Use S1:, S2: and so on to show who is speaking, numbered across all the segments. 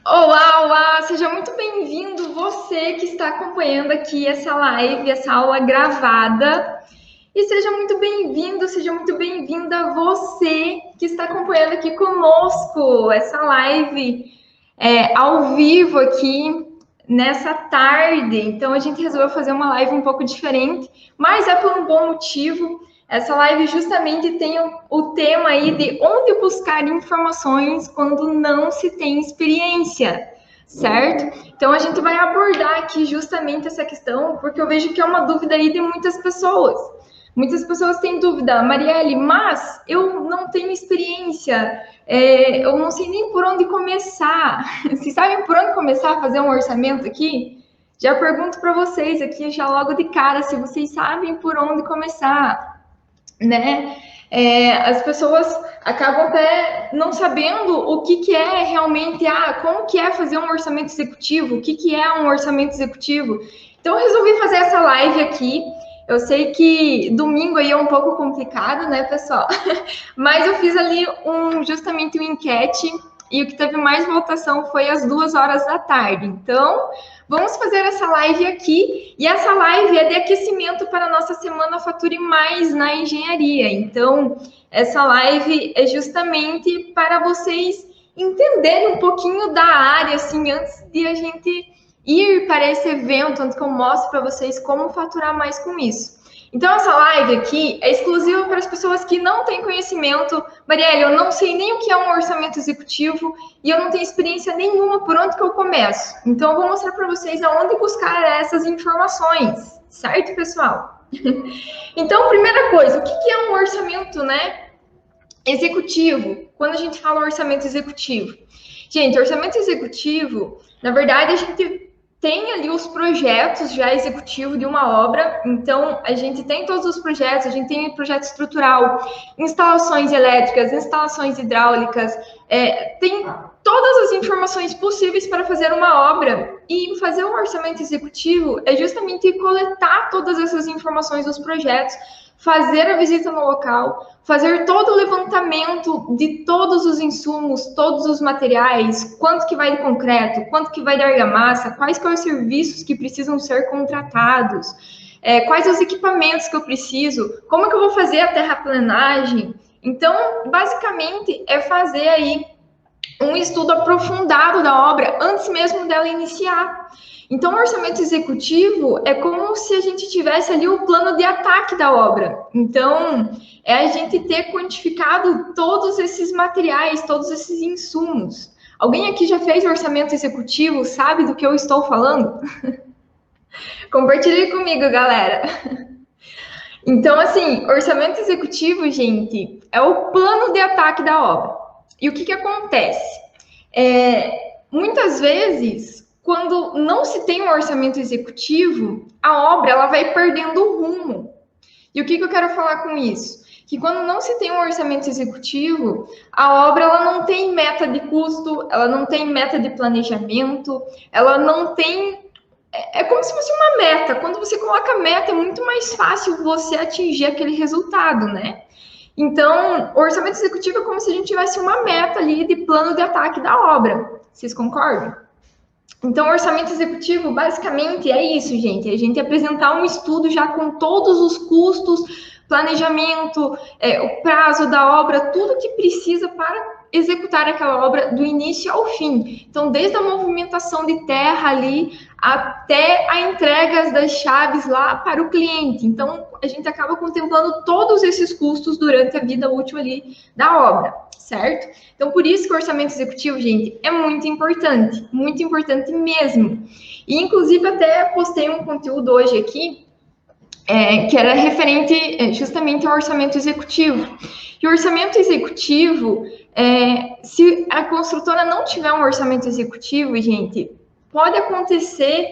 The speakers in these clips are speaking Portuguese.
S1: Olá, olá! Seja muito bem-vindo você que está acompanhando aqui essa live, essa aula gravada. E seja muito bem-vindo, seja muito bem-vinda você que está acompanhando aqui conosco essa live ao vivo aqui nessa tarde. Então a gente resolveu fazer uma live um pouco diferente, mas é por um bom motivo. Essa live justamente tem o tema aí de onde buscar informações quando não se tem experiência, certo? Então a gente vai abordar aqui justamente essa questão, porque eu vejo que é uma dúvida aí de muitas pessoas. Muitas pessoas têm dúvida, Marielle, mas eu não tenho experiência, eu não sei nem por onde começar. Vocês sabem por onde começar a fazer um orçamento aqui? Já pergunto para vocês aqui, já logo de cara, se vocês sabem por onde começar, né? As pessoas acabam até não sabendo o que é realmente, como que é fazer um orçamento executivo, o que é um orçamento executivo. Então, eu resolvi fazer essa live aqui. Eu sei que domingo aí é um pouco complicado, né, pessoal? Mas eu fiz ali justamente uma enquete e o que teve mais votação foi às 2 horas da tarde. Então, vamos fazer essa live aqui. E essa live é de aquecimento para a nossa semana Fature Mais na engenharia. Então, essa live é justamente para vocês entenderem um pouquinho da área, assim, antes de a gente ir para esse evento, antes que eu mostre para vocês como faturar mais com isso. Então, essa live aqui é exclusiva para as pessoas que não têm conhecimento. Marielle, eu não sei nem o que é um orçamento executivo e eu não tenho experiência nenhuma por onde que eu começo. Então, eu vou mostrar para vocês aonde buscar essas informações, certo, pessoal? Então, primeira coisa, o que é um orçamento, né, executivo? Quando a gente fala orçamento executivo. Gente, orçamento executivo, na verdade, a gente tem ali os projetos já executivos de uma obra, então a gente tem todos os projetos, a gente tem projeto estrutural, instalações elétricas, instalações hidráulicas, tem todas as informações possíveis para fazer uma obra, e fazer um orçamento executivo é justamente coletar todas essas informações dos projetos, fazer a visita no local, fazer todo o levantamento de todos os insumos, todos os materiais, quanto que vai de concreto, quanto que vai de argamassa, quais são os serviços que precisam ser contratados, quais os equipamentos que eu preciso, como que eu vou fazer a terraplenagem. Então, basicamente, é fazer aí um estudo aprofundado da obra antes mesmo dela iniciar. Então, o orçamento executivo é como se a gente tivesse ali o plano de ataque da obra. Então, é a gente ter quantificado todos esses materiais, todos esses insumos. Alguém aqui já fez orçamento executivo? Sabe do que eu estou falando? Compartilhe comigo, galera. Então, assim, orçamento executivo, gente, é o plano de ataque da obra. E o que acontece? Muitas vezes, quando não se tem um orçamento executivo, a obra ela vai perdendo o rumo. E o que eu quero falar com isso? Que quando não se tem um orçamento executivo, a obra ela não tem meta de custo, ela não tem meta de planejamento, ela não tem. É como se fosse uma meta. Quando você coloca meta, é muito mais fácil você atingir aquele resultado, né? Então, o orçamento executivo é como se a gente tivesse uma meta ali de plano de ataque da obra. Vocês concordam? Então, o orçamento executivo, basicamente, é isso, gente. É a gente apresentar um estudo já com todos os custos, planejamento, o prazo da obra, tudo que precisa para executar aquela obra do início ao fim. Então, desde a movimentação de terra ali até a entrega das chaves lá para o cliente. Então, a gente acaba contemplando todos esses custos durante a vida útil ali da obra, certo? Então, por isso que o orçamento executivo, gente, é muito importante mesmo. E, inclusive, até postei um conteúdo hoje aqui, que era referente justamente ao orçamento executivo. E o orçamento executivo, se a construtora não tiver um orçamento executivo, gente, pode acontecer,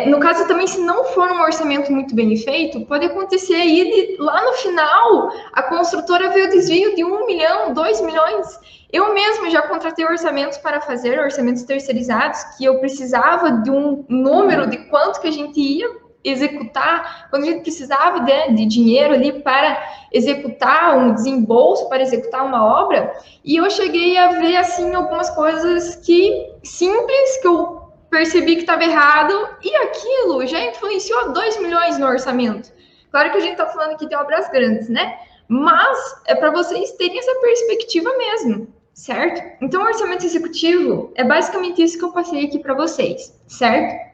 S1: no caso também, se não for um orçamento muito bem feito, pode acontecer aí lá no final a construtora vê o desvio de 1 milhão, 2 milhões. Eu mesma já contratei orçamentos para fazer orçamentos terceirizados, que eu precisava de um número de quanto que a gente ia executar, quando a gente precisava de dinheiro ali para executar um desembolso, para executar uma obra, e eu cheguei a ver, assim, algumas coisas que simples, que eu percebi que estava errado, e aquilo já influenciou 2 milhões no orçamento. Claro que a gente está falando aqui de obras grandes, né? Mas é para vocês terem essa perspectiva mesmo, certo? Então, o orçamento executivo é basicamente isso que eu passei aqui para vocês, certo?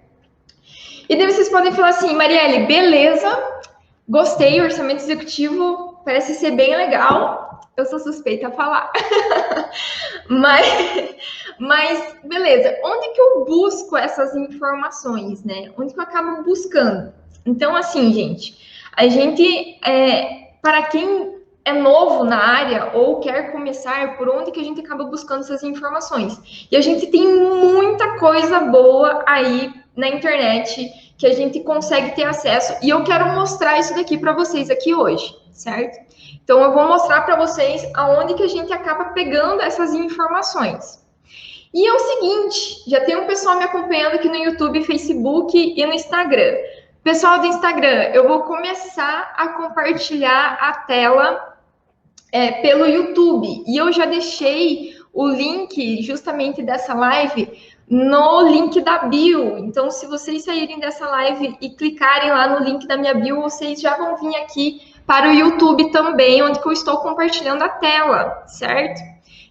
S1: E daí vocês podem falar assim, Marielle, beleza, gostei, o orçamento executivo parece ser bem legal. Eu sou suspeita a falar. mas, beleza, onde que eu busco essas informações, né? Onde que eu acabo buscando? Então, assim, gente, a gente, para quem é novo na área ou quer começar, por onde que a gente acaba buscando essas informações? E a gente tem muita coisa boa aí na internet que a gente consegue ter acesso, e eu quero mostrar isso daqui para vocês aqui hoje, certo? Então, eu vou mostrar para vocês aonde que a gente acaba pegando essas informações. E é o seguinte, já tem um pessoal me acompanhando aqui no YouTube, Facebook e no Instagram. Pessoal do Instagram, eu vou começar a compartilhar a tela pelo YouTube. E eu já deixei o link justamente dessa live no link da bio. Então, se vocês saírem dessa live e clicarem lá no link da minha bio, vocês já vão vir aqui para o YouTube também, onde que eu estou compartilhando a tela, certo?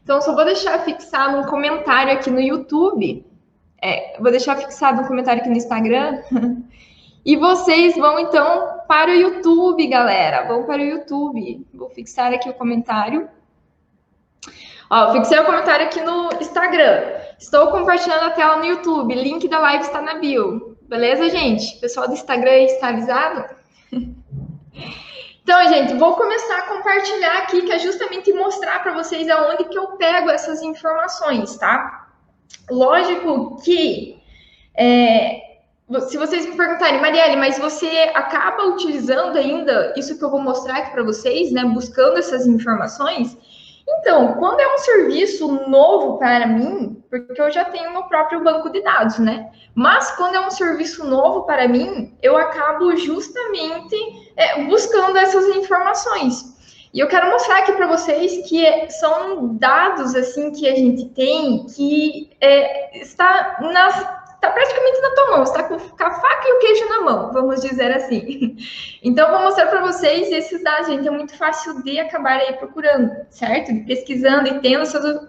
S1: Então, só vou deixar fixado um comentário aqui no YouTube. Vou deixar fixado um comentário aqui no Instagram. E vocês vão, então, para o YouTube, galera. Vão para o YouTube. Vou fixar aqui o comentário. Ó, fixei o comentário aqui no Instagram. Estou compartilhando a tela no YouTube. Link da live está na bio. Beleza, gente? Pessoal do Instagram está avisado? Então, gente, vou começar a compartilhar aqui, que é justamente mostrar para vocês aonde que eu pego essas informações, tá? Lógico que, se vocês me perguntarem, Marielle, mas você acaba utilizando ainda isso que eu vou mostrar aqui para vocês, né? Buscando essas informações? Então, quando é um serviço novo para mim, porque eu já tenho meu próprio banco de dados, né? Mas quando é um serviço novo para mim, eu acabo justamente buscando essas informações. E eu quero mostrar aqui para vocês que são dados assim que a gente tem que está praticamente na tua mão, está com a faca e o queijo na mão, vamos dizer assim. Então, vou mostrar para vocês esses dados, gente, é muito fácil de acabar aí procurando, certo? Pesquisando e tendo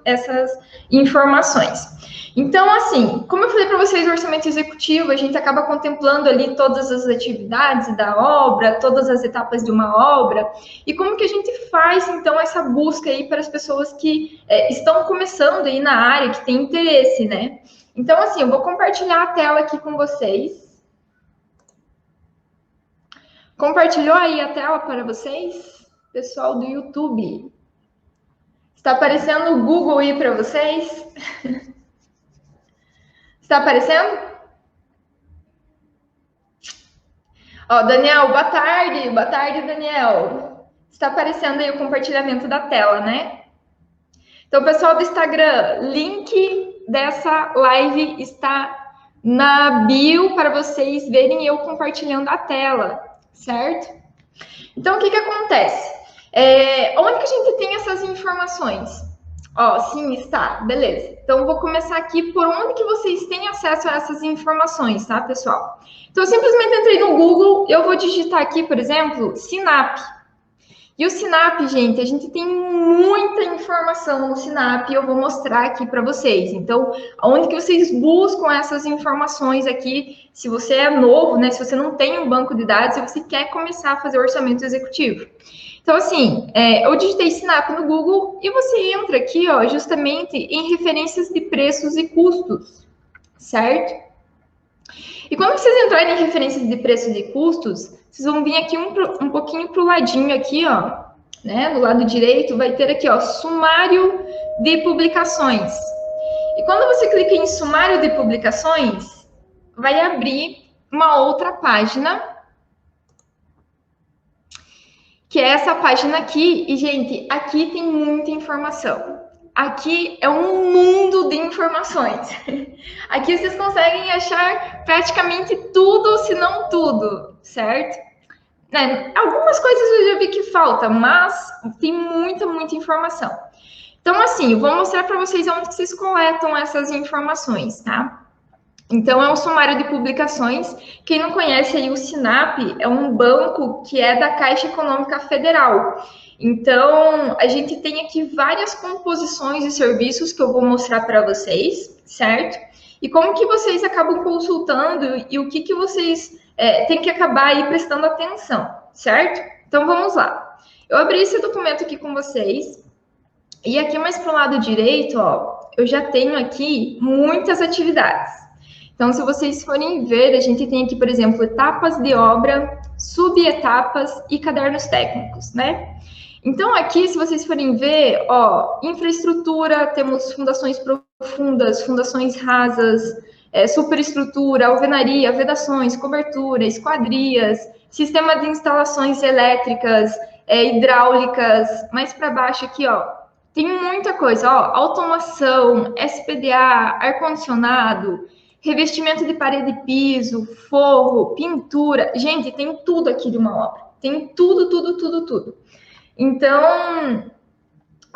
S1: essas informações. Então, assim, como eu falei para vocês, o orçamento executivo, a gente acaba contemplando ali todas as atividades da obra, todas as etapas de uma obra, e como que a gente faz, então, essa busca aí para as pessoas que estão começando aí na área, que têm interesse, né? Então, assim, eu vou compartilhar a tela aqui com vocês. Compartilhou aí a tela para vocês? Pessoal do YouTube. Está aparecendo o Google aí para vocês? Está aparecendo? Ó, Daniel, boa tarde. Boa tarde, Daniel. Está aparecendo aí o compartilhamento da tela, né? Então, pessoal do Instagram, link dessa live está na bio para vocês verem eu compartilhando a tela, certo? Então, o que acontece? Onde que a gente tem essas informações? Ó, sim, está, beleza. Então, vou começar aqui por onde que vocês têm acesso a essas informações, tá, pessoal? Então, eu simplesmente entrei no Google, eu vou digitar aqui, por exemplo, Sinap. E o Sinap, gente, a gente tem muita informação no Sinap e eu vou mostrar aqui para vocês. Então, onde que vocês buscam essas informações aqui, se você é novo, né? Se você não tem um banco de dados, se você quer começar a fazer orçamento executivo. Então, assim, eu digitei Sinap no Google e você entra aqui, ó, justamente em referências de preços e custos, certo? E quando vocês entrarem em referências de preços e custos, vocês vão vir aqui um pouquinho para o ladinho aqui, ó, né? Do lado direito vai ter aqui, ó, sumário de publicações. E quando você clica em sumário de publicações, vai abrir uma outra página, que é essa página aqui. E, gente, aqui tem muita informação. aqui é um mundo de informações. Aqui vocês conseguem achar praticamente tudo, se não tudo, certo? Né? Algumas coisas eu já vi que falta, mas tem muita informação. Então, assim, eu vou mostrar para vocês onde que vocês coletam essas informações, tá? Então, é um sumário de publicações. Quem não conhece aí, o Sinap é um banco que é da Caixa Econômica Federal. Então, a gente tem aqui várias composições de serviços que eu vou mostrar para vocês, certo? E como que vocês acabam consultando e o que vocês têm que acabar aí prestando atenção, certo? Então, vamos lá. Eu abri esse documento aqui com vocês. E aqui mais para o lado direito, ó, eu já tenho aqui muitas atividades. Então, se vocês forem ver, a gente tem aqui, por exemplo, etapas de obra, subetapas e cadernos técnicos, né? Então, aqui, se vocês forem ver, ó, infraestrutura, temos fundações profundas, fundações rasas, superestrutura, alvenaria, vedações, cobertura, esquadrias, sistema de instalações elétricas, hidráulicas, mais para baixo aqui, ó, tem muita coisa, ó, automação, SPDA, ar-condicionado, revestimento de parede e piso, forro, pintura. Gente, tem tudo aqui de uma obra. Tem tudo. Então,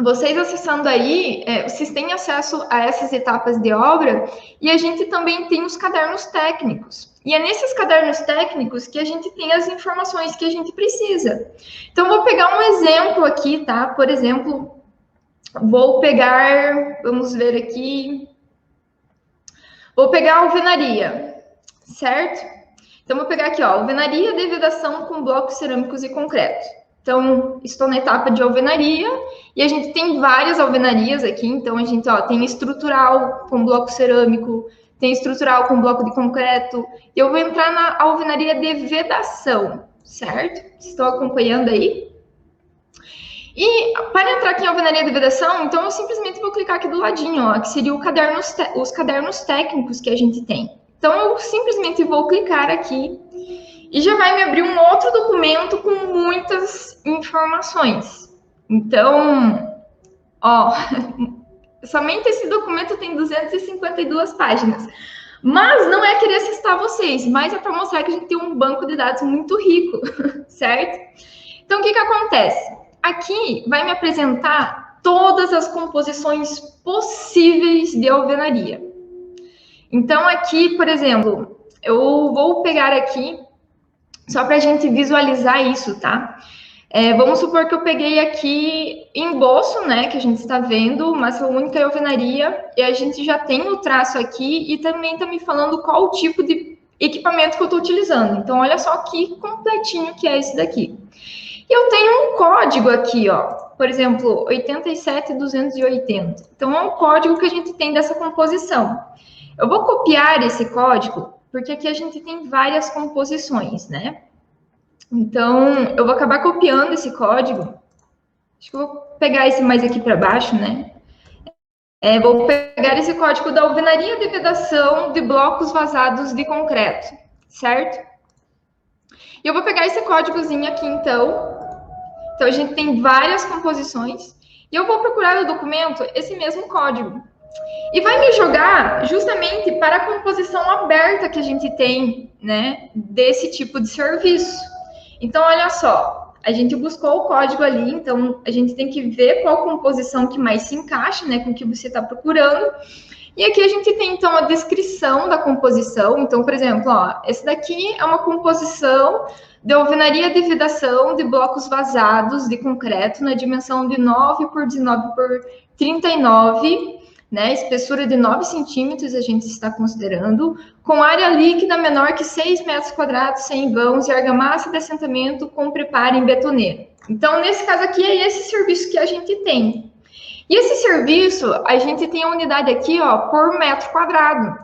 S1: vocês acessando aí, vocês têm acesso a essas etapas de obra e a gente também tem os cadernos técnicos. E é nesses cadernos técnicos que a gente tem as informações que a gente precisa. Então, vou pegar um exemplo aqui, tá? Por exemplo, vou pegar, vamos ver aqui, vou pegar a alvenaria, certo? Então, vou pegar aqui, ó, alvenaria de vedação com blocos cerâmicos e concreto. Então, estou na etapa de alvenaria e a gente tem várias alvenarias aqui. Então, a gente ó, tem estrutural com bloco cerâmico, tem estrutural com bloco de concreto. E eu vou entrar na alvenaria de vedação, certo? Estou acompanhando aí? E para entrar aqui em alvenaria de vedação, então eu simplesmente vou clicar aqui do ladinho, ó, que seria os cadernos técnicos que a gente tem. Então, eu simplesmente vou clicar aqui e já vai me abrir um outro documento com muitas informações. Então, ó, somente esse documento tem 252 páginas. Mas não é querer assustar vocês, mas é para mostrar que a gente tem um banco de dados muito rico, certo? Então, o que acontece? Aqui vai me apresentar todas as composições possíveis de alvenaria. Então, aqui, por exemplo, eu vou pegar aqui, só para a gente visualizar isso, tá? Vamos supor que eu peguei aqui emboço, né, que a gente está vendo, massa única e alvenaria, e a gente já tem o traço aqui e também está me falando qual o tipo de equipamento que eu estou utilizando. Então, olha só que completinho que é esse daqui. E eu tenho um código aqui, ó, por exemplo, 87280. Então, é um código que a gente tem dessa composição. Eu vou copiar esse código, porque aqui a gente tem várias composições, né? Então, eu vou acabar copiando esse código. Acho que eu vou pegar esse mais aqui para baixo, né? Vou pegar esse código da alvenaria de vedação de blocos vazados de concreto, certo? E eu vou pegar esse códigozinho aqui, então. Então, a gente tem várias composições. E eu vou procurar no documento esse mesmo código. E vai me jogar justamente para a composição aberta que a gente tem, né, desse tipo de serviço. Então, olha só, a gente buscou o código ali, então a gente tem que ver qual composição que mais se encaixa, né, com o que você está procurando. E aqui a gente tem, então, a descrição da composição. Então, por exemplo, ó, esse daqui é uma composição de alvenaria de vedação de blocos vazados de concreto na dimensão de 9 por 19 por 39, né, espessura de 9 centímetros a gente está considerando, com área líquida menor que 6 metros quadrados, sem vãos e argamassa de assentamento com preparo em betoneira. Então, nesse caso aqui, é esse serviço que a gente tem. E esse serviço, a gente tem a unidade aqui, ó, por metro quadrado,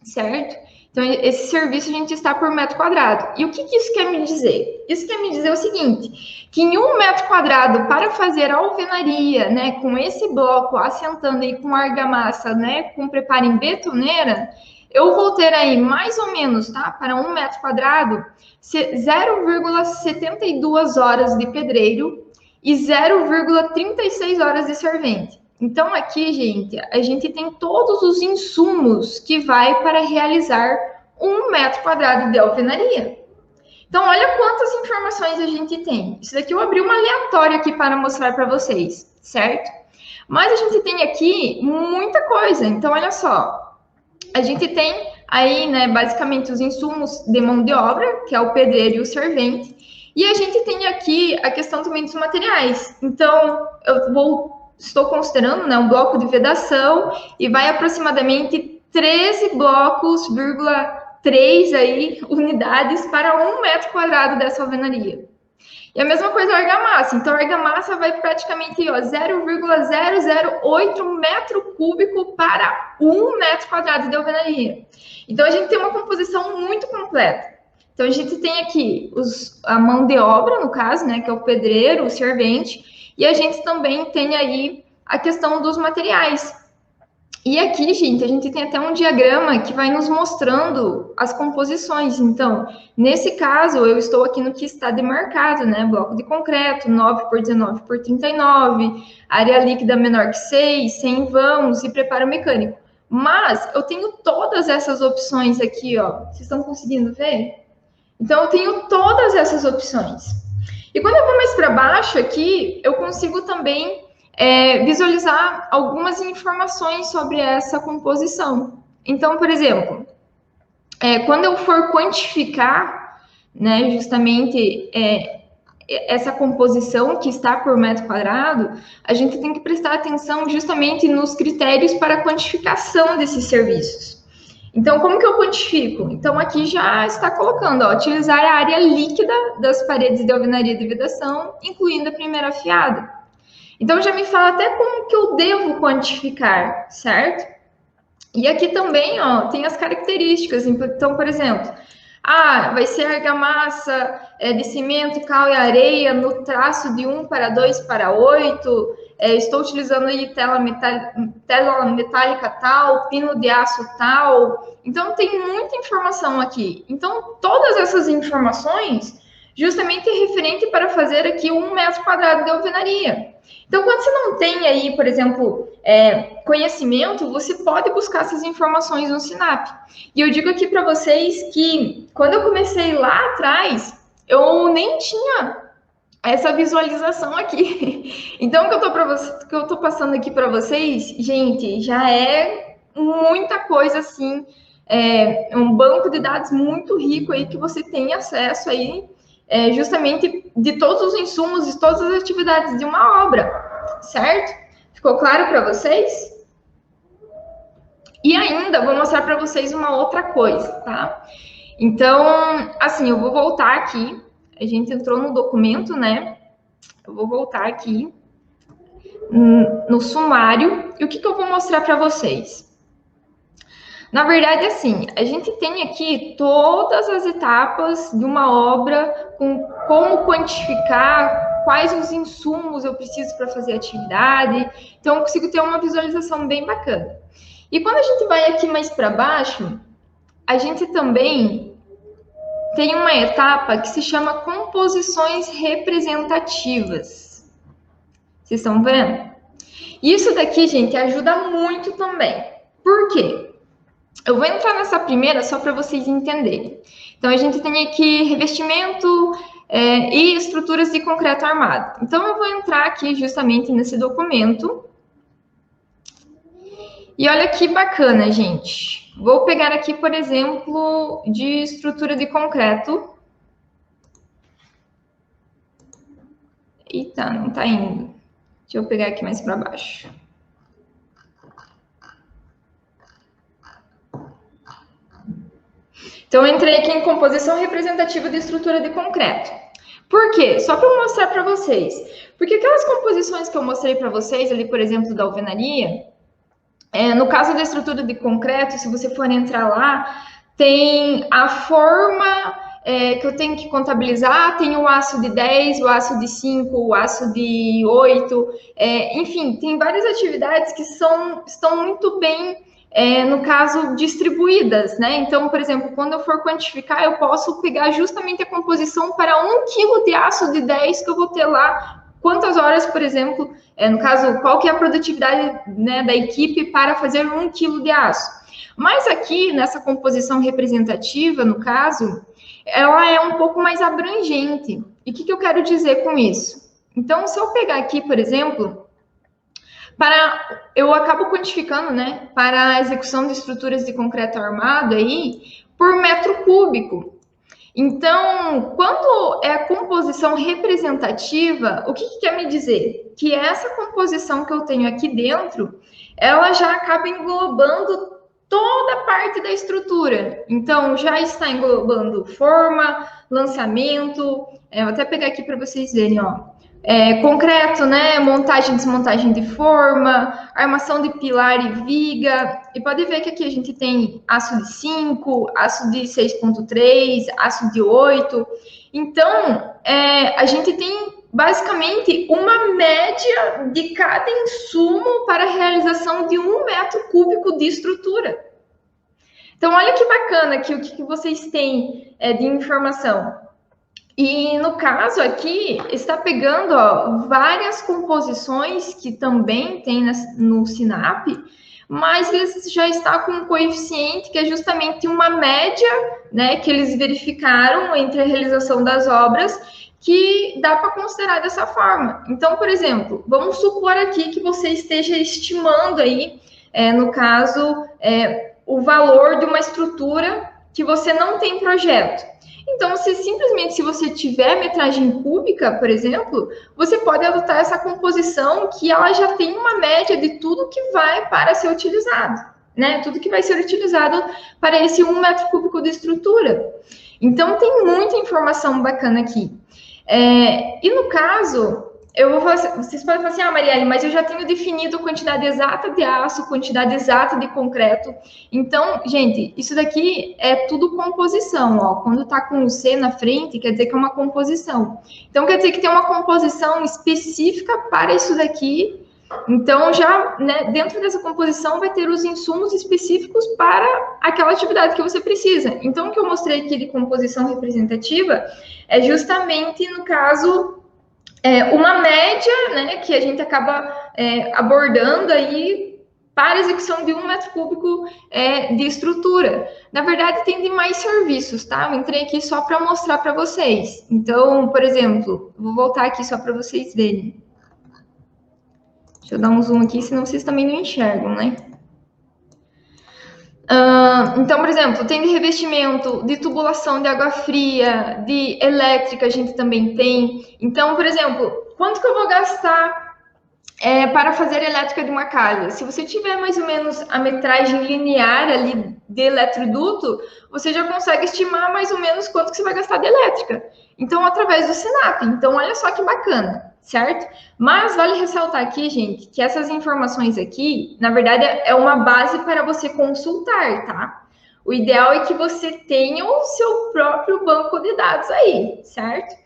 S1: certo? Então, esse serviço a gente está por metro quadrado. E o que isso quer me dizer? Isso quer me dizer o seguinte, que em 1 metro quadrado, para fazer a alvenaria, né, com esse bloco assentando aí com argamassa, né, com preparo em betoneira, eu vou ter aí mais ou menos, tá, para 1 metro quadrado, 0,72 horas de pedreiro e 0,36 horas de servente. Então, aqui, gente, a gente tem todos os insumos que vai para realizar 1 metro quadrado de alvenaria. Então, olha quantas informações a gente tem. Isso daqui eu abri uma aleatória aqui para mostrar para vocês, certo? Mas a gente tem aqui muita coisa. Então, olha só. A gente tem aí, né, basicamente os insumos de mão de obra, que é o pedreiro e o servente. E a gente tem aqui a questão também dos materiais. Então, estou considerando, né, um bloco de vedação e vai aproximadamente 13 blocos,3 aí, unidades para 1 metro quadrado dessa alvenaria. E a mesma coisa a argamassa. Então, a argamassa vai praticamente 0,008 metro cúbico para 1 metro quadrado de alvenaria. Então, a gente tem uma composição muito completa. Então, a gente tem aqui a mão de obra, no caso, né, que é o pedreiro, o servente, e a gente também tem aí a questão dos materiais. E aqui, gente, a gente tem até um diagrama que vai nos mostrando as composições. Então, nesse caso, eu estou aqui no que está demarcado, né? Bloco de concreto, 9 por 19 por 39, área líquida menor que 6, 100 vãos e preparo mecânico. Mas eu tenho todas essas opções aqui, ó. Vocês estão conseguindo ver? Então, eu tenho todas essas opções. E quando eu vou mais para baixo aqui, eu consigo também visualizar algumas informações sobre essa composição. Então, por exemplo, quando eu for quantificar, né, justamente essa composição que está por metro quadrado, a gente tem que prestar atenção justamente nos critérios para quantificação desses serviços. Então, como que eu quantifico? Então, aqui já está colocando, ó, utilizar a área líquida das paredes de alvenaria de vedação, incluindo a primeira afiada. Então, já me fala até como que eu devo quantificar, certo? E aqui também, ó, tem as características. Então, por exemplo, vai ser argamassa de cimento, cal e areia no traço de 1:2:8. Estou utilizando aí tela metálica tal, pino de aço tal. Então, tem muita informação aqui. Então, todas essas informações justamente é referente para fazer aqui 1 metro quadrado de alvenaria. Então, quando você não tem aí, por exemplo, conhecimento, você pode buscar essas informações no Sinap. E eu digo aqui para vocês que, quando eu comecei lá atrás, eu nem tinha essa visualização aqui. Então, o que eu tô passando aqui para vocês, gente, já é muita coisa, assim, um banco de dados muito rico aí que você tem acesso aí, justamente de todos os insumos e todas as atividades de uma obra, certo? Ficou claro para vocês? E ainda vou mostrar para vocês uma outra coisa, tá? Então, assim, eu vou voltar aqui. A gente entrou no documento, né? Eu vou voltar aqui no sumário. E o que eu vou mostrar para vocês? Na verdade, assim, a gente tem aqui todas as etapas de uma obra, com como quantificar, quais os insumos eu preciso para fazer a atividade. Então, eu consigo ter uma visualização bem bacana. E quando a gente vai aqui mais para baixo, a gente também tem uma etapa que se chama composições representativas. Vocês estão vendo? Isso daqui, gente, ajuda muito também. Por quê? Eu vou entrar nessa primeira só para vocês entenderem. Então, a gente tem aqui revestimento e estruturas de concreto armado. Então, eu vou entrar aqui justamente nesse documento. E olha que bacana, gente. Vou pegar aqui, por exemplo, de estrutura de concreto. Eita, não está indo. Deixa eu pegar aqui mais para baixo. Então, eu entrei aqui em composição representativa de estrutura de concreto. Por quê? Só para eu mostrar para vocês. Porque aquelas composições que eu mostrei para vocês ali, por exemplo, da alvenaria, no caso da estrutura de concreto, se você for entrar lá, tem a forma que eu tenho que contabilizar, tem o aço de 10, o aço de 5, o aço de 8, enfim, tem várias atividades que estão muito bem no caso, distribuídas, né? Então, por exemplo, quando eu for quantificar, eu posso pegar justamente a composição para 1 quilo de aço de 10 que eu vou ter lá quantas horas, por exemplo, no caso, qual que é a produtividade, né, da equipe para fazer 1 quilo de aço. Mas aqui, nessa composição representativa, no caso, ela é um pouco mais abrangente. E o que eu quero dizer com isso? Então, se eu pegar aqui, por exemplo, eu acabo quantificando, né, para a execução de estruturas de concreto armado aí, por metro cúbico. Então, quando é a composição representativa, o que quer me dizer? Que essa composição que eu tenho aqui dentro, ela já acaba englobando toda a parte da estrutura. Então, já está englobando forma, lançamento, vou até pegar aqui para vocês verem, ó. Concreto, né? Montagem e desmontagem de forma, armação de pilar e viga. E pode ver que aqui a gente tem aço de 5, aço de 6,3, aço de 8. Então, a gente tem basicamente uma média de cada insumo para a realização de 1 metro cúbico de estrutura. Então, olha que bacana aqui o que vocês têm de informação. E no caso aqui, está pegando, ó, várias composições que também tem no SINAP, mas eles já está com um coeficiente que é justamente uma média, né, que eles verificaram entre a realização das obras, que dá para considerar dessa forma. Então, por exemplo, vamos supor aqui que você esteja estimando aí, no caso, o valor de uma estrutura que você não tem projeto. Então, se você tiver metragem cúbica, por exemplo, você pode adotar essa composição que ela já tem uma média de tudo que vai para ser utilizado, né? Tudo que vai ser utilizado para esse 1 metro cúbico de estrutura. Então, tem muita informação bacana aqui. E no caso, vocês podem falar assim, Marielle, mas eu já tenho definido a quantidade exata de aço, quantidade exata de concreto. Então, gente, isso daqui é tudo composição, ó. Quando tá com o C na frente, quer dizer que é uma composição. Então, quer dizer que tem uma composição específica para isso daqui. Então, já, né, dentro dessa composição vai ter os insumos específicos para aquela atividade que você precisa. Então, o que eu mostrei aqui de composição representativa é justamente, no caso, uma média, né, que a gente acaba abordando aí para a execução de 1 metro cúbico de estrutura. Na verdade, tem demais serviços, tá? Eu entrei aqui só para mostrar para vocês. Então, por exemplo, vou voltar aqui só para vocês verem. Deixa eu dar um zoom aqui, senão vocês também não enxergam, né? Então, por exemplo, tem de revestimento, de tubulação de água fria, de elétrica a gente também tem. Então, por exemplo, quanto que eu vou gastar para fazer elétrica de uma calha? Se você tiver mais ou menos a metragem linear ali de eletroduto, você já consegue estimar mais ou menos quanto que você vai gastar de elétrica. Então, através do SINAP. Então, olha só que bacana, certo? Mas vale ressaltar aqui, gente, que essas informações aqui, na verdade, é uma base para você consultar, tá? O ideal é que você tenha o seu próprio banco de dados aí, certo?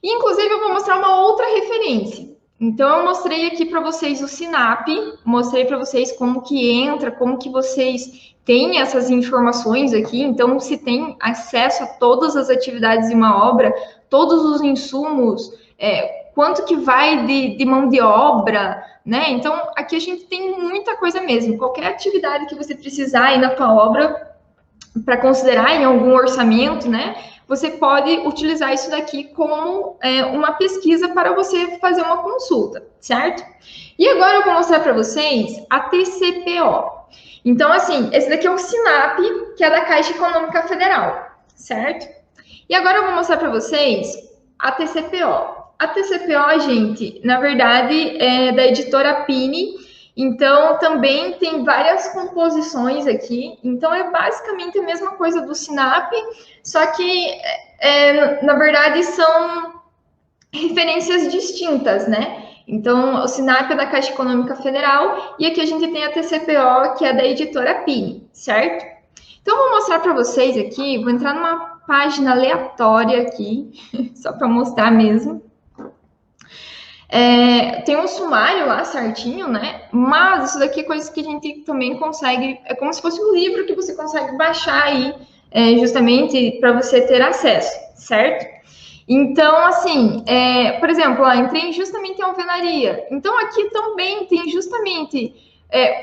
S1: E, inclusive, eu vou mostrar uma outra referência. Então, eu mostrei aqui para vocês o SINAP, mostrei para vocês como que entra, como que vocês têm essas informações aqui. Então, se tem acesso a todas as atividades de uma obra, todos os insumos, quanto que vai de mão de obra, né? Então, aqui a gente tem muita coisa mesmo. Qualquer atividade que você precisar aí na tua obra, para considerar em algum orçamento, né? Você pode utilizar isso daqui como uma pesquisa para você fazer uma consulta, certo? E agora eu vou mostrar para vocês a TCPO. Então, assim, esse daqui é o SINAP, que é da Caixa Econômica Federal, certo? E agora eu vou mostrar para vocês a TCPO. A TCPO, gente, na verdade, é da editora Pini. Então, também tem várias composições aqui. Então, é basicamente a mesma coisa do SINAP, só que, na verdade, são referências distintas, né? Então, o SINAP é da Caixa Econômica Federal e aqui a gente tem a TCPO, que é da editora Pini, certo? Então, eu vou mostrar para vocês aqui, vou entrar numa página aleatória aqui, só para mostrar mesmo. Tem um sumário lá certinho, né? Mas isso daqui é coisa que a gente também consegue, é como se fosse um livro que você consegue baixar aí, justamente para você ter acesso, certo? Então, assim, por exemplo, entrei justamente em alvenaria. Então, aqui também tem justamente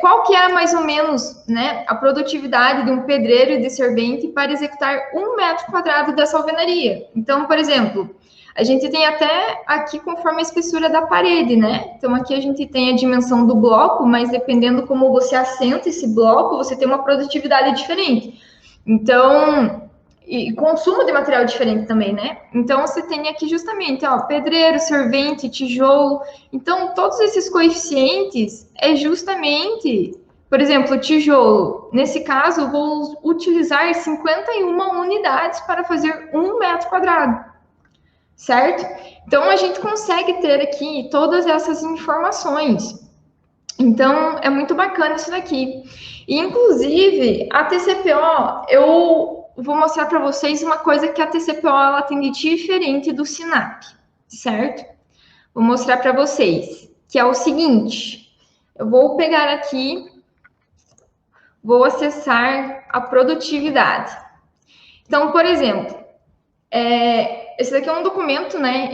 S1: qual que é mais ou menos, né, a produtividade de um pedreiro e de servente para executar 1 metro quadrado dessa alvenaria. Então, por exemplo, a gente tem até aqui conforme a espessura da parede, né? Então, aqui a gente tem a dimensão do bloco, mas dependendo como você assenta esse bloco, você tem uma produtividade diferente. Então, e consumo de material diferente também, né? Então, você tem aqui justamente, ó, pedreiro, servente, tijolo. Então, todos esses coeficientes é justamente, por exemplo, tijolo. Nesse caso, eu vou utilizar 51 unidades para fazer 1 metro quadrado, certo? Então, a gente consegue ter aqui todas essas informações. Então, é muito bacana isso daqui. E, inclusive, a TCPO, eu vou mostrar para vocês uma coisa que a TCPO ela tem de diferente do SINAP, certo? Vou mostrar para vocês, que é o seguinte. Eu vou pegar aqui, vou acessar a produtividade. Então, por exemplo, esse daqui é um documento, né,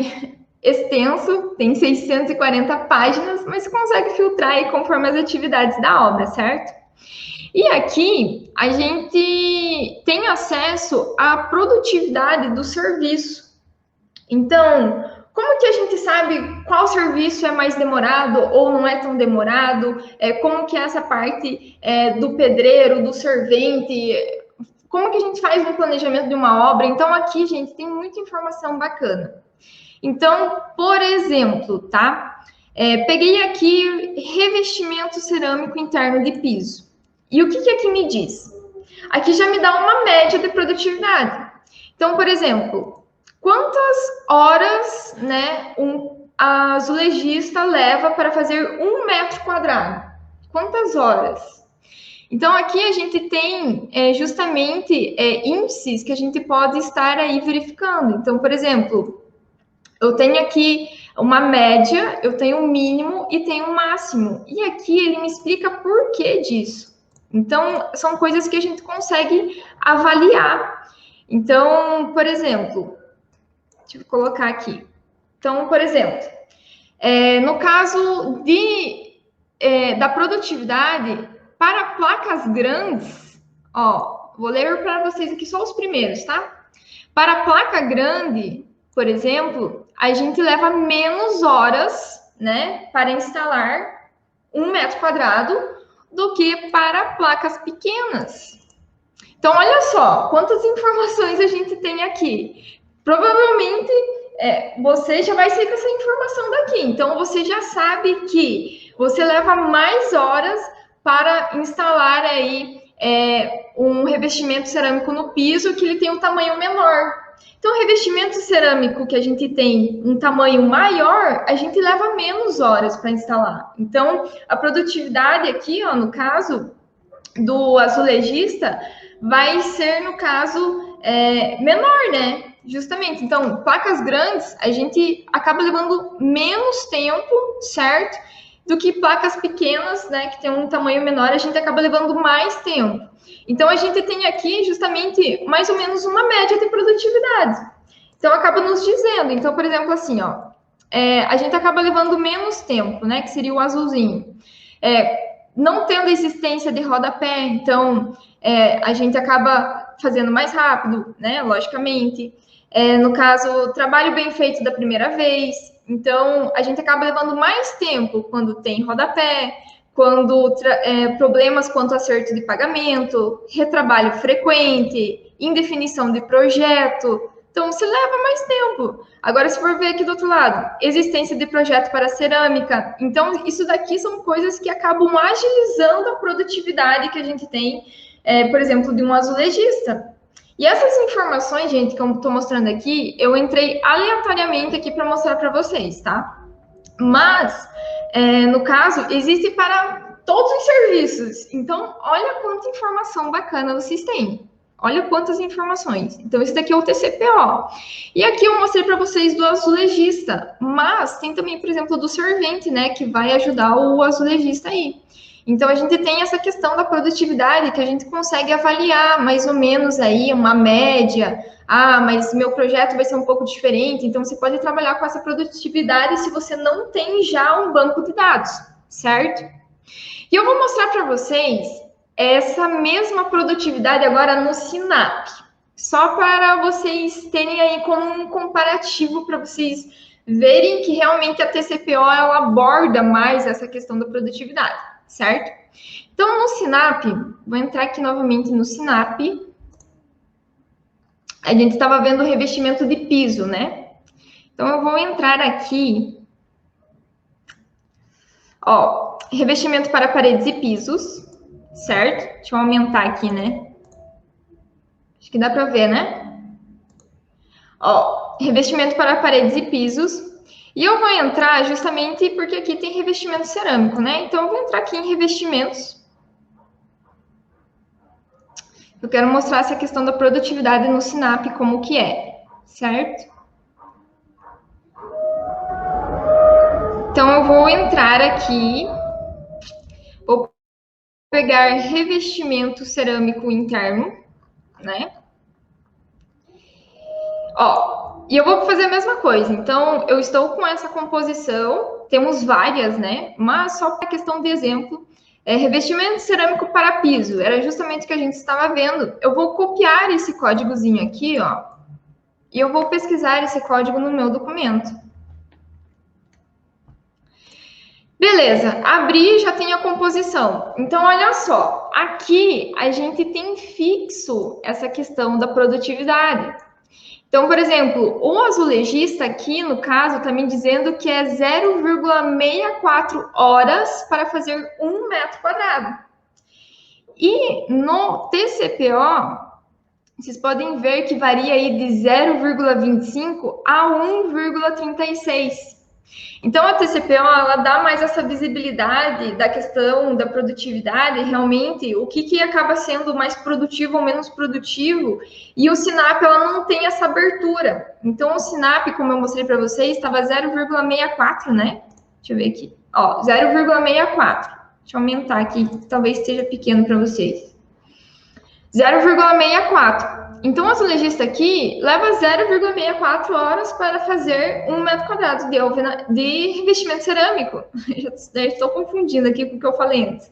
S1: extenso, tem 640 páginas, mas você consegue filtrar aí conforme as atividades da obra, certo? E aqui a gente tem acesso à produtividade do serviço. Então, como que a gente sabe qual serviço é mais demorado ou não é tão demorado? Como que é essa parte do pedreiro, do servente? Como que a gente faz um planejamento de uma obra? Então, aqui, gente, tem muita informação bacana. Então, por exemplo, tá? Peguei aqui revestimento cerâmico interno de piso. E o que aqui me diz? Aqui já me dá uma média de produtividade. Então, por exemplo, quantas horas, né, um azulejista leva para fazer 1 metro quadrado? Quantas horas? Então, aqui a gente tem justamente índices que a gente pode estar aí verificando. Então, por exemplo, eu tenho aqui uma média, eu tenho um mínimo e tenho um máximo. E aqui ele me explica por que disso. Então, são coisas que a gente consegue avaliar. Então, por exemplo, deixa eu colocar aqui. Então, por exemplo, no caso da produtividade, para placas grandes, ó, vou ler para vocês aqui só os primeiros, tá? Para placa grande, por exemplo, a gente leva menos horas, né, para instalar 1 metro quadrado do que para placas pequenas. Então, olha só, quantas informações a gente tem aqui. Provavelmente, você já vai sair com essa informação daqui. Então, você já sabe que você leva mais horas para instalar aí um revestimento cerâmico no piso que ele tem um tamanho menor. Então, o revestimento cerâmico que a gente tem um tamanho maior, a gente leva menos horas para instalar. Então, a produtividade aqui, ó, no caso do azulejista, vai ser, no caso, menor, né? Justamente. Então, placas grandes, a gente acaba levando menos tempo, certo? Do que placas pequenas, né, que tem um tamanho menor, a gente acaba levando mais tempo. Então, a gente tem aqui justamente mais ou menos uma média de produtividade. Então, acaba nos dizendo. Então, por exemplo, assim, ó, a gente acaba levando menos tempo, né, que seria o azulzinho. Não tendo existência de rodapé, então, a gente acaba fazendo mais rápido, né, logicamente. No caso, trabalho bem feito da primeira vez. Então, a gente acaba levando mais tempo quando tem rodapé, quando problemas quanto acerto de pagamento, retrabalho frequente, indefinição de projeto. Então, se leva mais tempo. Agora, se for ver aqui do outro lado, existência de projeto para cerâmica. Então, isso daqui são coisas que acabam agilizando a produtividade que a gente tem, por exemplo, de um azulejista. E essas informações, gente, que eu estou mostrando aqui, eu entrei aleatoriamente aqui para mostrar para vocês, tá? Mas, no caso, existe para todos os serviços. Então, olha quanta informação bacana vocês têm. Olha quantas informações. Então, esse daqui é o TCPO. E aqui eu mostrei para vocês do azulejista. Mas tem também, por exemplo, do servente, né? Que vai ajudar o azulejista aí. Então, a gente tem essa questão da produtividade que a gente consegue avaliar mais ou menos aí uma média. Ah, mas meu projeto vai ser um pouco diferente. Então, você pode trabalhar com essa produtividade se você não tem já um banco de dados, certo? E eu vou mostrar para vocês essa mesma produtividade agora no Sinap, só para vocês terem aí como um comparativo para vocês verem que realmente a TCPO ela aborda mais essa questão da produtividade, certo? Então, no Sinap, vou entrar aqui novamente no Sinap. A gente estava vendo o revestimento de piso, né? Então, eu vou entrar aqui. Ó, revestimento para paredes e pisos, certo? Deixa eu aumentar aqui, né? Acho que dá para ver, né? Ó, revestimento para paredes e pisos. E eu vou entrar justamente porque aqui tem revestimento cerâmico, né? Então, eu vou entrar aqui em revestimentos. Eu quero mostrar essa questão da produtividade no Sinap, como que é, certo? Então, eu vou entrar aqui, vou pegar revestimento cerâmico interno, né? Ó, e eu vou fazer a mesma coisa. Então, eu estou com essa composição, temos várias, né? Mas só para questão de exemplo, revestimento cerâmico para piso, era justamente o que a gente estava vendo. Eu vou copiar esse códigozinho aqui, ó, e eu vou pesquisar esse código no meu documento. Beleza, abri, já tenho a composição. Então, olha só, aqui a gente tem fixo essa questão da produtividade. Então, por exemplo, o azulejista aqui, no caso, está me dizendo que é 0,64 horas para fazer 1 metro quadrado. E no TCPO, vocês podem ver que varia aí de 0,25 a 1,36. Então, a TCPO, ela dá mais essa visibilidade da questão da produtividade, realmente, o que acaba sendo mais produtivo ou menos produtivo, e o Sinap, ela não tem essa abertura. Então, o Sinap, como eu mostrei para vocês, estava 0,64, né? Deixa eu ver aqui. Ó, 0,64. Deixa eu aumentar aqui, talvez esteja pequeno para vocês. 0,64. Então, o azulejista aqui leva 0,64 horas para fazer 1 metro quadrado de revestimento cerâmico. Já estou confundindo aqui com o que eu falei antes.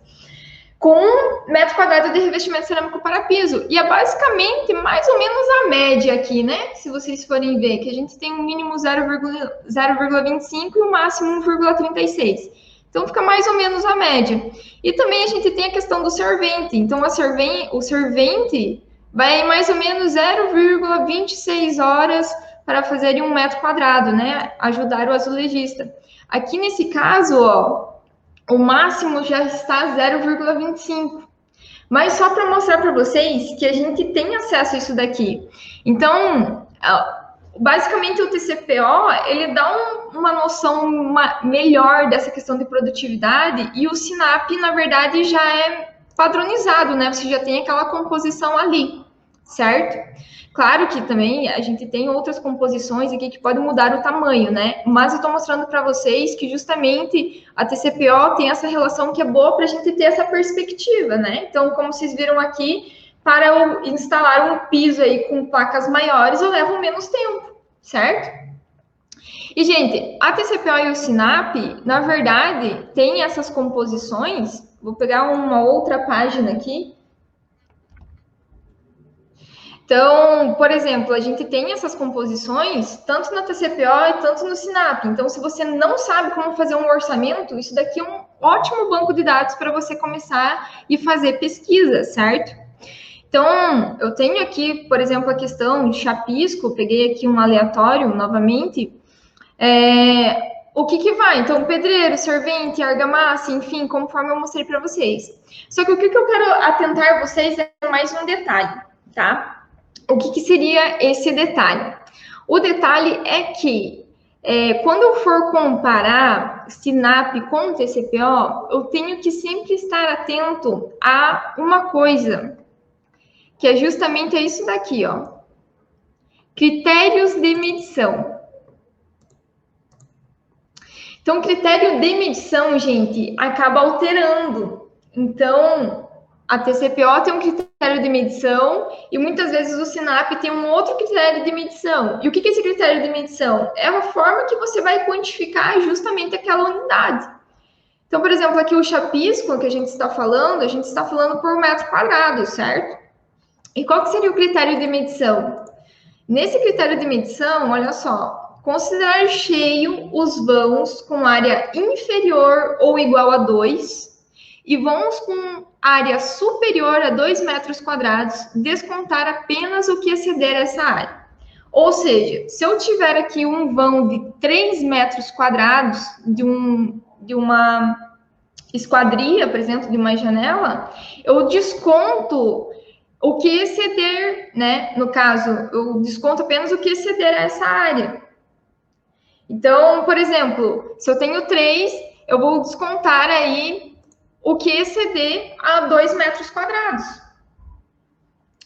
S1: Com 1 metro quadrado de revestimento cerâmico para piso. E é basicamente mais ou menos a média aqui, né? Se vocês forem ver, que a gente tem um mínimo 0,25 e o máximo 1,36. Então, fica mais ou menos a média. E também a gente tem a questão do servente. Então, o servente vai mais ou menos 0,26 horas para fazer 1 metro quadrado, né? Ajudar o azulejista. Aqui nesse caso, ó, o máximo já está 0,25. Mas só para mostrar para vocês que a gente tem acesso a isso daqui. Então, basicamente o TCPO, ele dá uma noção melhor dessa questão de produtividade e o Sinap, na verdade, já é padronizado, né? Você já tem aquela composição ali, certo? Claro que também a gente tem outras composições aqui que podem mudar o tamanho, né? Mas eu estou mostrando para vocês que justamente a TCPO tem essa relação que é boa para a gente ter essa perspectiva, né? Então, como vocês viram aqui, para eu instalar um piso aí com placas maiores, eu levo menos tempo, certo? E, gente, a TCPO e o Sinap, na verdade, tem essas composições. Vou pegar uma outra página aqui. Então, por exemplo, a gente tem essas composições tanto na TCPO e tanto no Sinap. Então, se você não sabe como fazer um orçamento, isso daqui é um ótimo banco de dados para você começar e fazer pesquisa, certo? Então, eu tenho aqui, por exemplo, a questão de chapisco, peguei aqui um aleatório novamente. O que vai? Então, pedreiro, servente, argamassa, enfim, conforme eu mostrei para vocês. Só que o que eu quero atentar vocês é mais um detalhe, tá? O que seria esse detalhe? O detalhe é que, quando eu for comparar Sinap com TCPO, eu tenho que sempre estar atento a uma coisa, que é justamente isso daqui, ó. Critérios de medição. Então, critério de medição, gente, acaba alterando Então, a TCPO tem um critério de medição e muitas vezes o SINAP tem um outro critério de medição. E o que é esse critério de medição? É a forma que você vai quantificar justamente aquela unidade. Então, por exemplo, aqui o chapisco que a gente está falando por metro quadrado, certo? E qual que seria o critério de medição? Nesse critério de medição, olha só, considerar cheio os vãos com área inferior ou igual a 2 e vãos com área superior a 2 metros quadrados, descontar apenas o que exceder essa área. Ou seja, se eu tiver aqui um vão de 3 metros quadrados de uma esquadria, por exemplo, de uma janela, eu desconto o que exceder, né? No caso, eu desconto apenas o que exceder essa área. Então, por exemplo, se eu tenho 3, eu vou descontar aí o que exceder a 2 metros quadrados.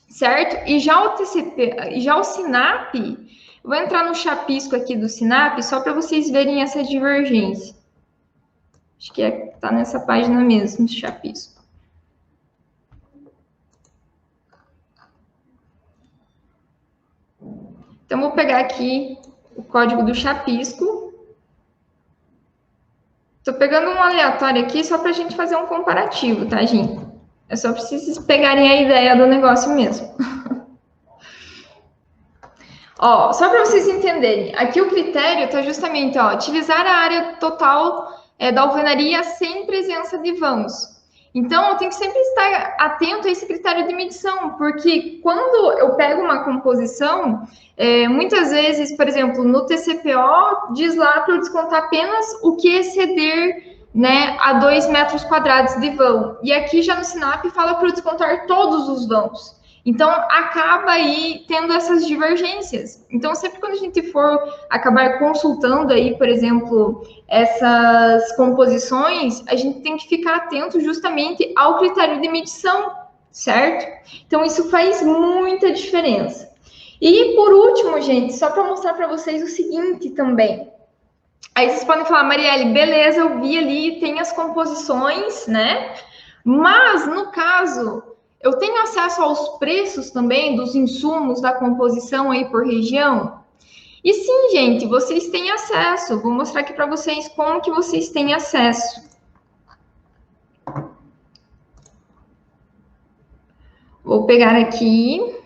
S1: Certo? E já o TCP, já o SINAP, eu vou entrar no chapisco aqui do SINAP só para vocês verem essa divergência. Acho que tá nessa página mesmo, chapisco. Então, vou pegar aqui o código do chapisco. Estou pegando um aleatório aqui só para a gente fazer um comparativo, tá, gente? É só para vocês pegarem a ideia do negócio mesmo. Ó, só para vocês entenderem, aqui o critério está justamente, ó, utilizar a área total da alvenaria sem presença de vãos. Então, eu tenho que sempre estar atento a esse critério de medição, porque quando eu pego uma composição, muitas vezes, por exemplo, no TCPO, diz lá para eu descontar apenas o que exceder, né, a 2 metros quadrados de vão. E aqui já no SINAP fala para eu descontar todos os vãos. Então, acaba aí tendo essas divergências. Então, sempre quando a gente for acabar consultando aí, por exemplo, essas composições, a gente tem que ficar atento justamente ao critério de medição, certo? Então, isso faz muita diferença. E, por último, gente, só para mostrar para vocês o seguinte também. Aí vocês podem falar, Marielle, beleza, eu vi ali, tem as composições, né? Mas, no caso, eu tenho acesso aos preços também dos insumos da composição aí por região? E sim, gente, vocês têm acesso. Vou mostrar aqui para vocês como que vocês têm acesso. Vou pegar aqui,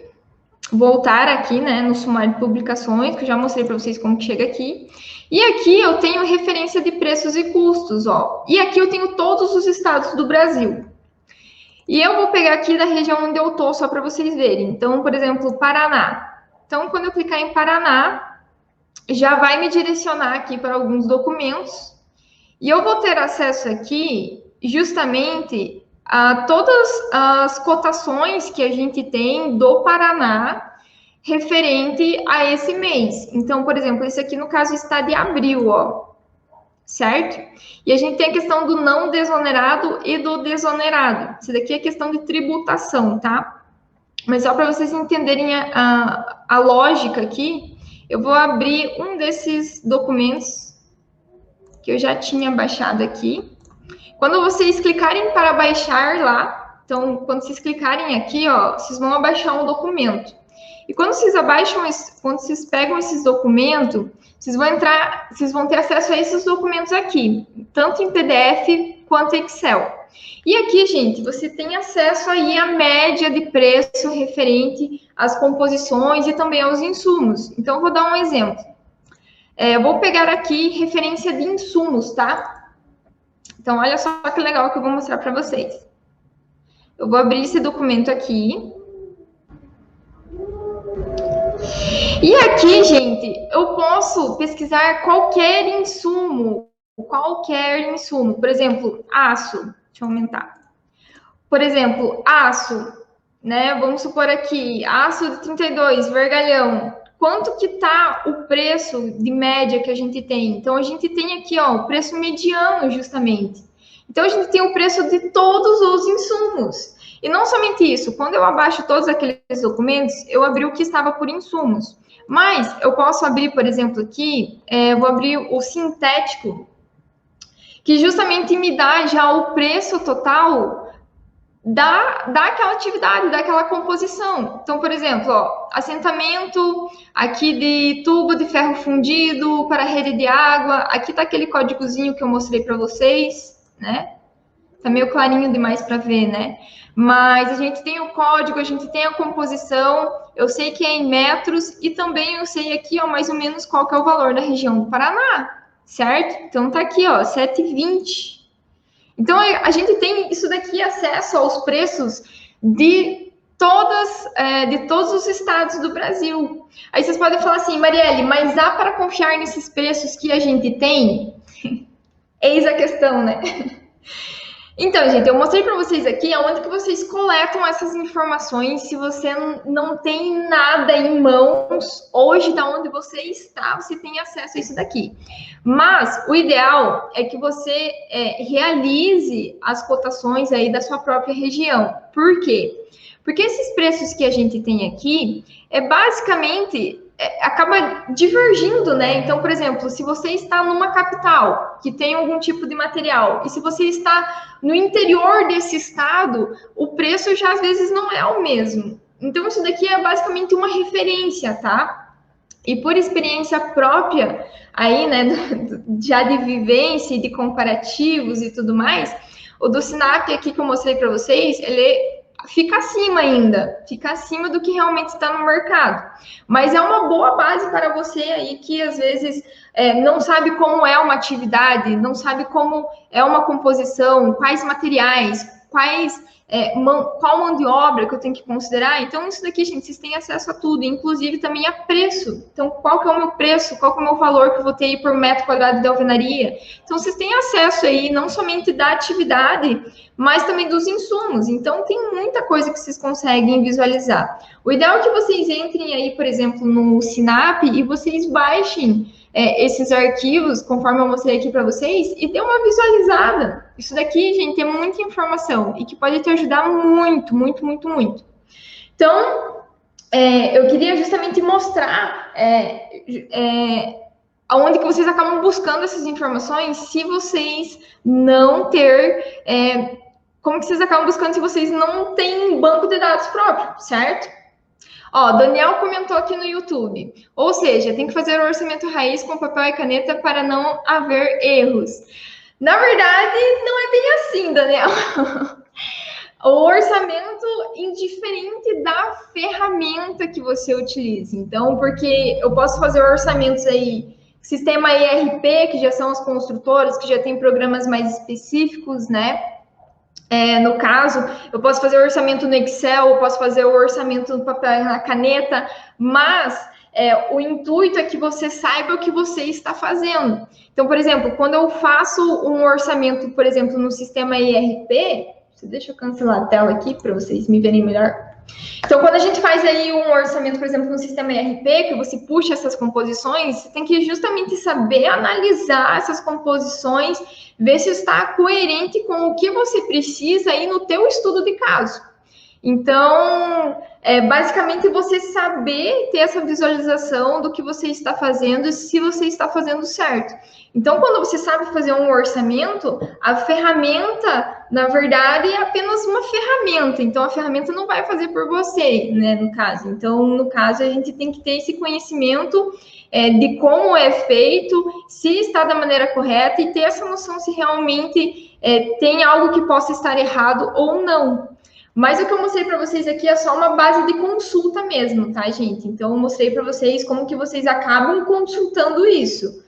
S1: voltar aqui, né, no sumário de publicações, que eu já mostrei para vocês como que chega aqui. E aqui eu tenho referência de preços e custos, ó. E aqui eu tenho todos os estados do Brasil. E eu vou pegar aqui da região onde eu tô, só para vocês verem. Então, por exemplo, Paraná. Então, quando eu clicar em Paraná, já vai me direcionar aqui para alguns documentos. E eu vou ter acesso aqui, justamente, a todas as cotações que a gente tem do Paraná referente a esse mês. Então, por exemplo, esse aqui, no caso, está de abril, ó. Certo? E a gente tem a questão do não desonerado e do desonerado. Isso daqui é questão de tributação, tá? Mas só para vocês entenderem a lógica aqui, eu vou abrir um desses documentos que eu já tinha baixado aqui. Quando vocês clicarem para baixar lá, então, quando vocês clicarem aqui, ó, vocês vão abaixar um documento. E quando vocês abaixam, quando vocês pegam esses documentos, vocês vão ter acesso a esses documentos aqui, tanto em PDF quanto Excel. E aqui, gente, você tem acesso aí à média de preço referente às composições e também aos insumos. Então, eu vou dar um exemplo. Eu vou pegar aqui referência de insumos, tá? Então, olha só que legal que eu vou mostrar para vocês. Eu vou abrir esse documento aqui. E aqui, gente, eu posso pesquisar qualquer insumo. Por exemplo, aço. Deixa eu aumentar. Por exemplo, aço, né? Vamos supor aqui, aço de 32, vergalhão. Quanto que tá o preço de média que a gente tem? Então, a gente tem aqui, ó, o preço mediano, justamente. Então, a gente tem o preço de todos os insumos. E não somente isso, quando eu abaixo todos aqueles documentos, eu abri o que estava por insumos. Mas eu posso abrir, por exemplo, aqui, vou abrir o sintético, que justamente me dá já o preço total daquela atividade, daquela composição. Então, por exemplo, ó, assentamento aqui de tubo de ferro fundido para rede de água. Aqui está aquele códigozinho que eu mostrei para vocês, né? Tá meio clarinho demais para ver, né? Mas a gente tem o código, a gente tem a composição, eu sei que é em metros e também eu sei aqui, ó, mais ou menos qual que é o valor da região do Paraná, certo? Então tá aqui, ó, 7,20. Então, a gente tem isso daqui, acesso aos preços de todos os estados do Brasil. Aí vocês podem falar assim, Marielle, mas dá para confiar nesses preços que a gente tem? Eis a questão, né? Então, gente, eu mostrei para vocês aqui aonde que vocês coletam essas informações se você não tem nada em mãos hoje da onde você está, você tem acesso a isso daqui. Mas o ideal é que você realize as cotações aí da sua própria região. Por quê? Porque esses preços que a gente tem aqui basicamente acaba divergindo, né? Então, por exemplo, se você está numa capital que tem algum tipo de material e se você está no interior desse estado, o preço já às vezes não é o mesmo. Então, isso daqui é basicamente uma referência, tá? E por experiência própria, aí, né, já de vivência e de comparativos e tudo mais, o do Sinap aqui que eu mostrei para vocês, ele fica acima ainda, fica acima do que realmente está no mercado. Mas é uma boa base para você aí que às vezes não sabe como é uma atividade, não sabe como é uma composição, quais materiais, qual mão de obra que eu tenho que considerar. Então, isso daqui, gente, vocês têm acesso a tudo, inclusive também a preço. Então, qual que é o meu preço, qual que é o meu valor que eu vou ter aí por metro quadrado de alvenaria. Então, vocês têm acesso aí, não somente da atividade, mas também dos insumos. Então, tem muita coisa que vocês conseguem visualizar. O ideal é que vocês entrem aí, por exemplo, no Sinap e vocês baixem esses arquivos, conforme eu mostrei aqui para vocês, e dê uma visualizada. Isso daqui, gente, é muita informação e que pode te ajudar muito, muito, muito, muito. Então, eu queria justamente mostrar aonde que vocês acabam buscando essas informações se vocês não ter... como que vocês acabam buscando se vocês não têm um banco de dados próprio, certo? Ó, Daniel comentou aqui no YouTube. Ou seja, tem que fazer o orçamento raiz com papel e caneta para não haver erros. Na verdade, não é bem assim, Daniel. O orçamento indiferente da ferramenta que você utilize. Então, porque eu posso fazer orçamentos aí, sistema ERP, que já são as construtoras, que já tem programas mais específicos, né? No caso, eu posso fazer o orçamento no Excel, eu posso fazer o orçamento no papel e na caneta, mas o intuito é que você saiba o que você está fazendo. Então, por exemplo, quando eu faço um orçamento, por exemplo, no sistema ERP, deixa eu cancelar a tela aqui para vocês me verem melhor. Então, quando a gente faz aí um orçamento, por exemplo, no sistema ERP, que você puxa essas composições, você tem que justamente saber analisar essas composições, ver se está coerente com o que você precisa aí no teu estudo de caso. Então, basicamente você saber ter essa visualização do que você está fazendo e se você está fazendo certo. Então, quando você sabe fazer um orçamento, a ferramenta, na verdade, é apenas uma ferramenta. Então, a ferramenta não vai fazer por você, né, no caso. Então, no caso, a gente tem que ter esse conhecimento de como é feito, se está da maneira correta e ter essa noção se realmente tem algo que possa estar errado ou não. Mas o que eu mostrei para vocês aqui é só uma base de consulta mesmo, tá, gente? Então, eu mostrei para vocês como que vocês acabam consultando isso.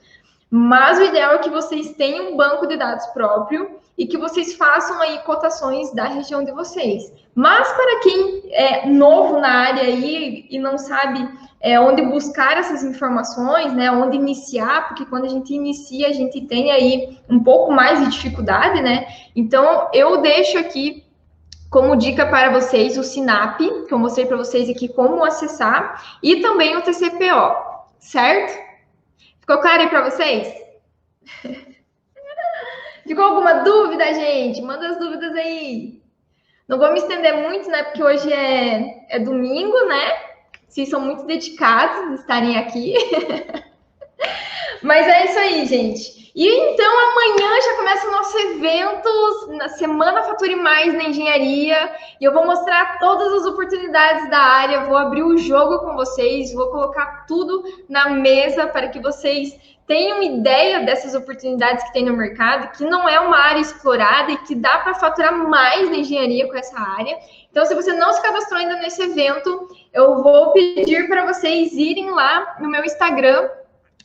S1: Mas o ideal é que vocês tenham um banco de dados próprio e que vocês façam aí cotações da região de vocês. Mas para quem é novo na área aí e não sabe onde buscar essas informações, né, onde iniciar, porque quando a gente inicia, a gente tem aí um pouco mais de dificuldade, né? Então, eu deixo aqui como dica para vocês o Sinap, que eu mostrei para vocês aqui como acessar, e também o TCPO, certo? Ficou claro aí para vocês? Ficou alguma dúvida, gente? Manda as dúvidas aí. Não vou me estender muito, né? Porque hoje é domingo, né? Vocês são muito dedicados de estarem aqui. Mas é isso aí, gente. E então amanhã já começa o nosso evento na Semana Fature Mais na Engenharia. E eu vou mostrar todas as oportunidades da área, vou abrir o jogo com vocês, vou colocar tudo na mesa para que vocês tenham ideia dessas oportunidades que tem no mercado, que não é uma área explorada e que dá para faturar mais na engenharia com essa área. Então, se você não se cadastrou ainda nesse evento, eu vou pedir para vocês irem lá no meu Instagram.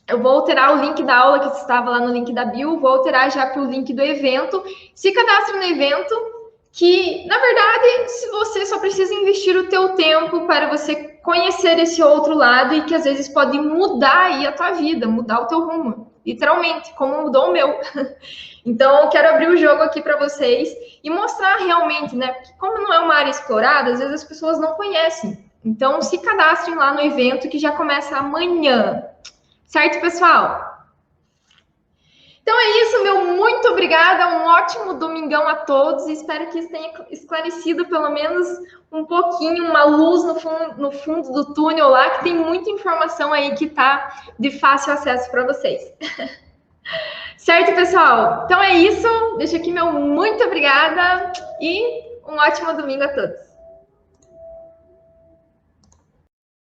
S1: Eu vou alterar o link da aula que estava lá no link da bio, vou alterar já para o link do evento. Se cadastre no evento, que, na verdade, se você só precisa investir o teu tempo para você conhecer esse outro lado e que às vezes pode mudar aí a tua vida, mudar o teu rumo, literalmente, como mudou o meu. Então, eu quero abrir o jogo aqui para vocês e mostrar realmente, né? Porque como não é uma área explorada, às vezes as pessoas não conhecem. Então, se cadastrem lá no evento que já começa amanhã. Certo, pessoal? Então é isso, meu muito obrigada, um ótimo domingão a todos, espero que isso tenha esclarecido pelo menos um pouquinho, uma luz no fundo do túnel lá, que tem muita informação aí que tá de fácil acesso para vocês. Certo, pessoal? Então é isso, deixo aqui meu muito obrigada e um ótimo domingo a todos.